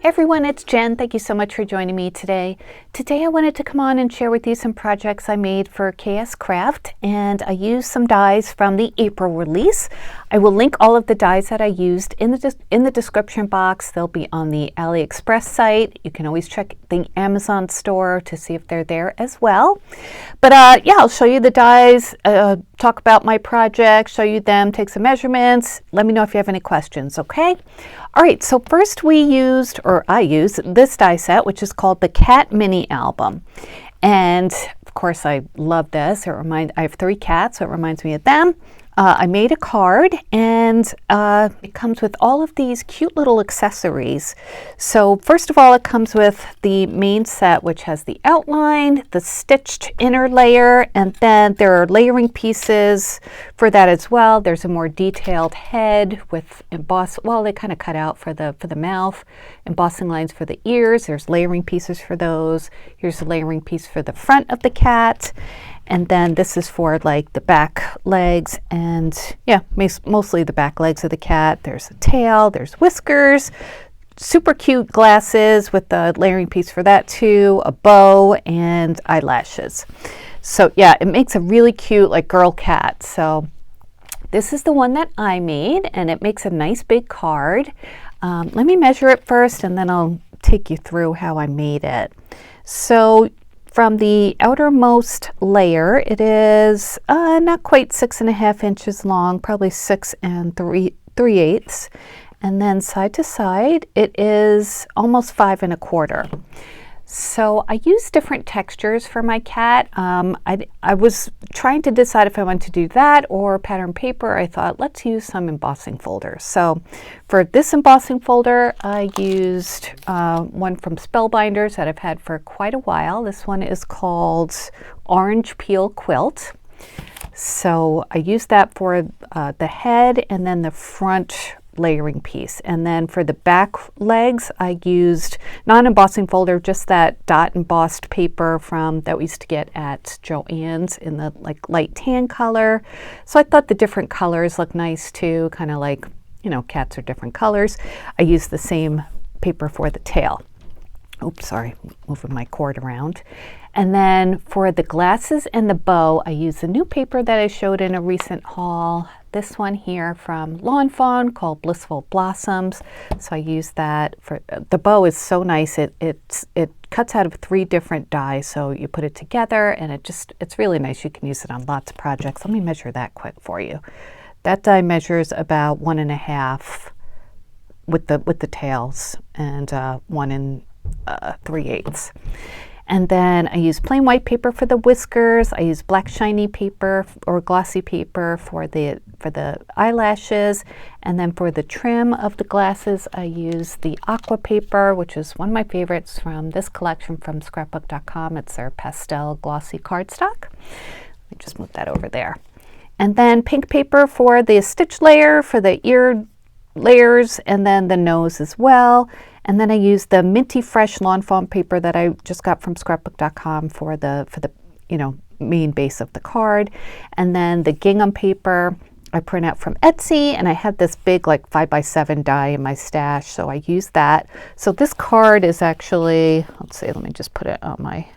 Hey everyone, it's Jen. Thank you so much for joining me today. Today I wanted to come on and share with you some projects I made for KSCraft, and I used some dies from the April release. I will link all of the dies that I used in the description box. They'll be on the AliExpress site. You can always check the Amazon store to see if they're there as well. But yeah, I'll show you the dies, talk about my project, show you them, take some measurements. Let me know if you have any questions, okay? All right, so first I used this die set, which is called the Cat Mini Album. And of course, I love this. I have 3 cats, so it reminds me of them. I made a card, and it comes with all of these cute little accessories. So first of all, it comes with the main set, which has the outline, the stitched inner layer, and then there are layering pieces for that as well. There's a more detailed head with they kind of cut out for the mouth, embossing lines for the ears. There's layering pieces for those. Here's a layering piece for the front of the cat. And then this is for like the back legs, and yeah, mostly the back legs of the cat. There's a tail, there's whiskers, super cute glasses with the layering piece for that too, a bow, and eyelashes. So yeah, it makes a really cute like girl cat. So this is the one that I made, and it makes a nice big card. Let me measure it first, and then I'll take you through how I made it. So from the outermost layer, it is not quite 6.5 inches long, probably 6 3/8. And then side to side, it is almost 5 1/4. So I use different textures for my cat. I was trying to decide if I wanted to do that or pattern paper. I thought, let's use some embossing folders. So for this embossing folder, I used one from Spellbinders that I've had for quite a while. This one is called Orange Peel Quilt. So I used that for the head and then the front layering piece. And then for the back legs, I used non-embossing folder, just that dot embossed paper that we used to get at Joann's in the like light tan color. So I thought the different colors look nice too, kind of like, cats are different colors. I used the same paper for the tail. Oops, sorry, moving my cord around. And then for the glasses and the bow, I used the new paper that I showed in a recent haul. This one here from Lawn Fawn called Blissful Blossoms. So I used that for the bow. Is so nice. It cuts out of 3 different dies, so you put it together, and it's really nice. You can use it on lots of projects. Let me measure that quick for you. That die measures about 1.5 with the tails, and 1 3/8. And then I use plain white paper for the whiskers. I use black shiny paper or glossy paper for the eyelashes. And then for the trim of the glasses, I use the aqua paper, which is one of my favorites from this collection from Scrapbook.com. It's their pastel glossy cardstock. Let me just move that over there. And then pink paper for the stitch layer, for the ear layers, and then the nose as well. And then I used the Minty Fresh Lawn Fawn paper that I just got from Scrapbook.com for the main base of the card. And then the gingham paper I print out from Etsy, and I had this big like 5x7 die in my stash, so I used that. So this card is actually, let me just put it on my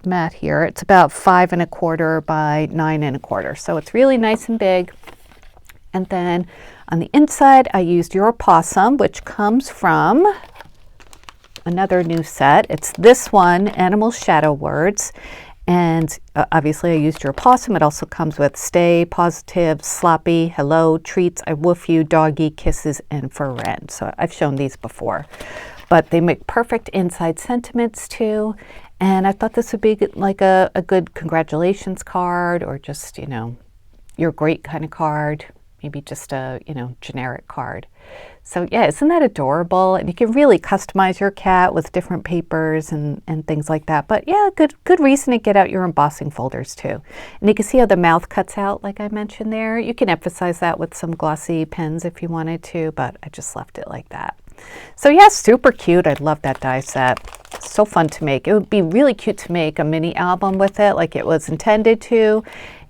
mat here. It's about 5 1/4 by 9 1/4. So it's really nice and big. And then on the inside, I used Your Possum, which comes from another new set. It's this one, Animal Shadow Words. And obviously I used Your Possum. It also comes with Stay, Positive, Sloppy, Hello, Treats, I Woof You, Doggy, Kisses, and For Ren. So I've shown these before. But they make perfect inside sentiments too. And I thought this would be like a good congratulations card, or just, you're great kind of card. Maybe just a, generic card. So yeah, isn't that adorable? And you can really customize your cat with different papers and things like that. But yeah, good reason to get out your embossing folders too. And you can see how the mouth cuts out, like I mentioned there. You can emphasize that with some glossy pens if you wanted to, but I just left it like that. So yeah, super cute. I love that die set. So fun to make. It would be really cute to make a mini album with it like it was intended to.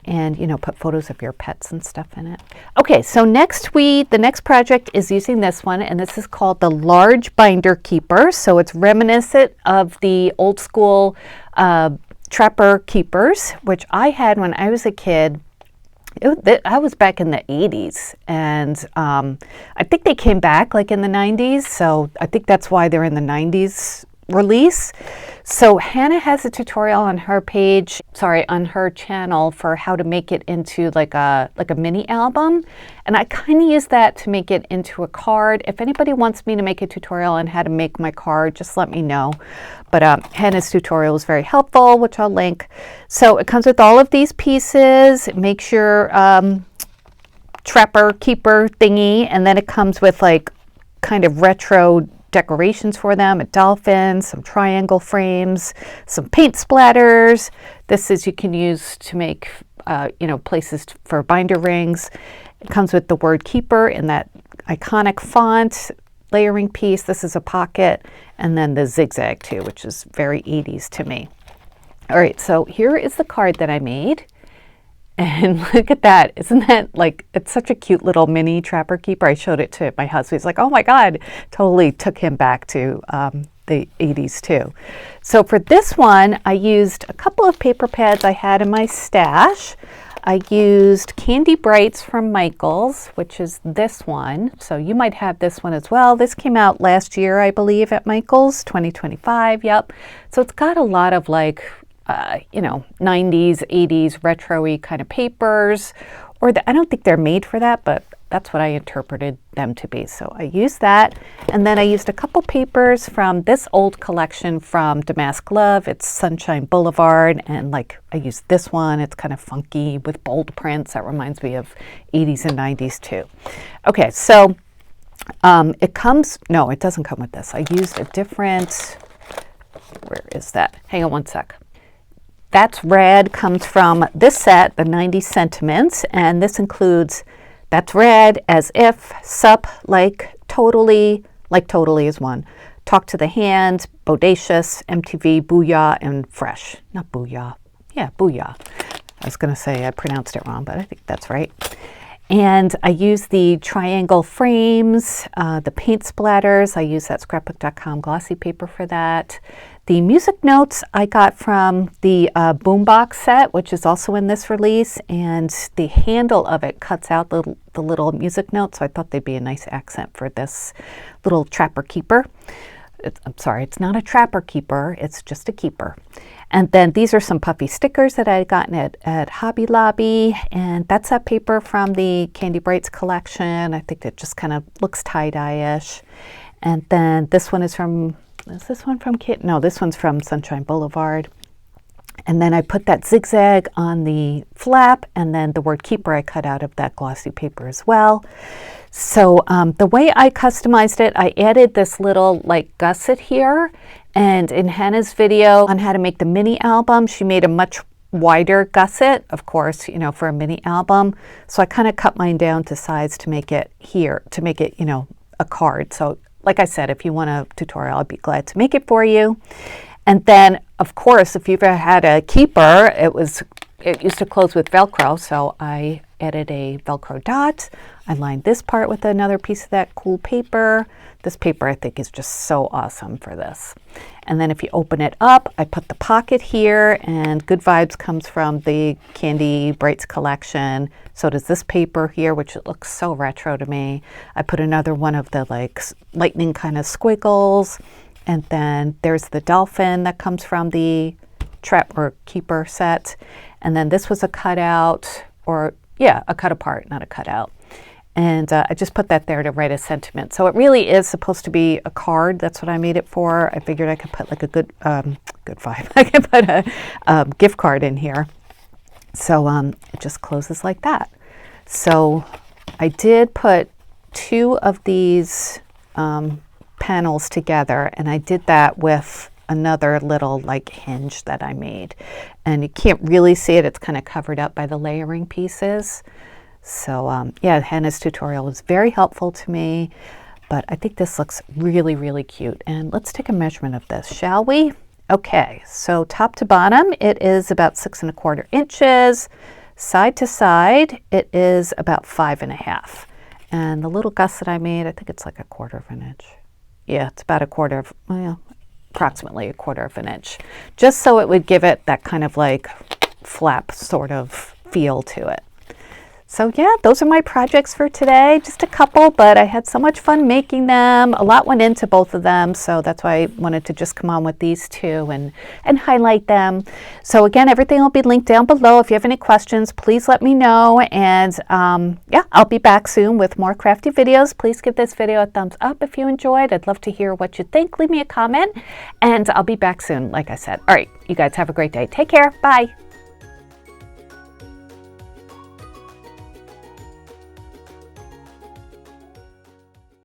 and you know, put photos of your pets and stuff in it. Okay, so the next project is using this one, and this is called the Large Binder Keeper. So it's reminiscent of the old school trapper keepers, which I had when I was a kid. I was back in the 80s, and I think they came back like in the 90s, so I think that's why they're in the 90s release. So Hannah has a tutorial on her page, on her channel, for how to make it into like a mini album, and I kind of use that to make it into a card. If anybody wants me to make a tutorial on how to make my card, just let me know. But Hannah's tutorial is very helpful, which I'll link. So it comes with all of these pieces. It makes your trapper keeper thingy, and then it comes with like kind of retro decorations for them, a dolphin, some triangle frames, some paint splatters. This is, you can use to make you know, places for binder rings. It comes with the word keeper in that iconic font, layering piece. This is a pocket, and then the zigzag too, which is very 80s to me. All right, so here is the card that I made. And look at that. Isn't that like, it's such a cute little mini trapper keeper. I showed it to my husband. He's like, oh my God, totally took him back to the 80s too. So for this one, I used a couple of paper pads I had in my stash. I used Candy Brights from Michaels, which is this one. So you might have this one as well. This came out last year, I believe, at Michaels, 2025. Yep. So it's got a lot of like, you know, 90s, 80s, retro-y kind of papers, or I don't think they're made for that, but that's what I interpreted them to be. So I used that, and then I used a couple papers from this old collection from Damask Love. It's Sunshine Boulevard, and like I used this one. It's kind of funky with bold prints. That reminds me of 80s and 90s too. Okay, so it doesn't come with this. I used a different, where is that? Hang on one sec. That's Red comes from this set, the 90 Sentiments, and this includes That's Red, As If, Sup, Like Totally is one, Talk to the Hand, Bodacious, MTV, Booyah, and Fresh. Not Booyah. Yeah, Booyah. I was going to say I pronounced it wrong, but I think that's right. And I use the triangle frames, the paint splatters. I use that scrapbook.com glossy paper for that. The music notes I got from the boombox set, which is also in this release, and the handle of it cuts out the little music notes, so I thought they'd be a nice accent for this little trapper keeper. I'm sorry, it's not a trapper keeper, it's just a keeper. And then these are some puffy stickers that I had gotten at Hobby Lobby, and that's that paper from the Candy Brights collection. I think it just kind of looks tie-dye-ish. And then this one is from, is this one from Kit? No, this one's from Sunshine Boulevard. And then I put that zigzag on the flap, and then the word keeper I cut out of that glossy paper as well. So the way I customized it, I added this little like gusset here, and in Hannah's video on how to make the mini album, she made a much wider gusset, of course, you know, for a mini album. So I kind of cut mine down to size to make it here, to make it, you know, a card. So like I said, if you want a tutorial, I'd be glad to make it for you. And then, of course, if you've ever had a keeper, it used to close with Velcro, so I added a Velcro dot. I lined this part with another piece of that cool paper. This paper, I think, is just so awesome for this. And then if you open it up, I put the pocket here, and Good Vibes comes from the Candy Brights collection. So does this paper here, which it looks so retro to me. I put another one of the like lightning kind of squiggles. And then there's the dolphin that comes from the trap or keeper set. And then this was a cutout, or yeah, a cut apart, not a cutout. And I just put that there to write a sentiment. So it really is supposed to be a card. That's what I made it for. I figured I could put like a good vibe. I could put a gift card in here. So it just closes like that. So I did put two of these panels together, and I did that with another little like hinge that I made, and you can't really see it, it's kind of covered up by the layering pieces. So yeah, Hannah's tutorial was very helpful to me, but I think this looks really, really cute. And let's take a measurement of this, shall we? Okay, so top to bottom, it is about 6¼ inches. Side to side, it is about 5.5. And the little gust that I made, I think it's like 1/4 inch. Yeah, it's about approximately 1/4 inch. Just so it would give it that kind of like flap sort of feel to it. So yeah, those are my projects for today. Just a couple, but I had so much fun making them. A lot went into both of them, so that's why I wanted to just come on with these two and highlight them. So again, everything will be linked down below. If you have any questions, please let me know. And yeah, I'll be back soon with more crafty videos. Please give this video a thumbs up if you enjoyed. I'd love to hear what you think. Leave me a comment, and I'll be back soon, like I said. All right, you guys have a great day. Take care. Bye.